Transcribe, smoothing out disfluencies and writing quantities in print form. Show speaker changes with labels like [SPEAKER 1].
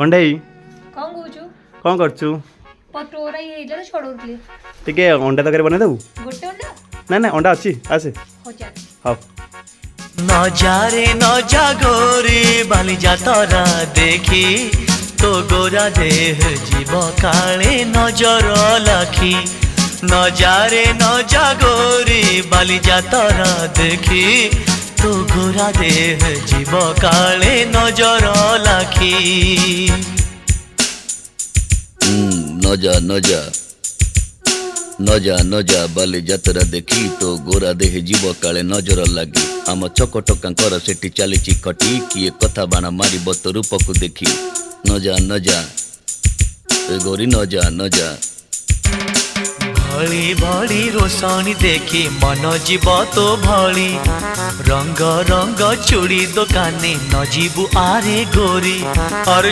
[SPEAKER 1] कंडेई
[SPEAKER 2] कौन कहुचु
[SPEAKER 1] कौन करछु
[SPEAKER 2] पटोरा ये हेला छोड़ोतले
[SPEAKER 1] टिके अंडा तकारी बने देबू
[SPEAKER 2] गोटे अंडा
[SPEAKER 1] ना ना अंडा अच्छी आसे
[SPEAKER 2] हो जा
[SPEAKER 1] हाँ
[SPEAKER 3] नजारे नजा गोरी बाली जातरा देखी तो गोरा देह जीव काले नजर लाखी नजारे नजा गोरी बाली जातरा देखी तो गोरा देह जीव काले नजर लाखी
[SPEAKER 4] नजा नजा नजा नजा बाली जातरा देखी तो गोरा देह जीव काले नजर लगी आम चकटकांकर सेठी चली खटी किए कथा बाण मार तो रूप को देखी नजा नजा ए गोरी नजा नजा
[SPEAKER 3] भली भली रोशनी देखी मन जीव तो भली रंग रंग चूड़ी दुकानी न जीवु आरे गोरी और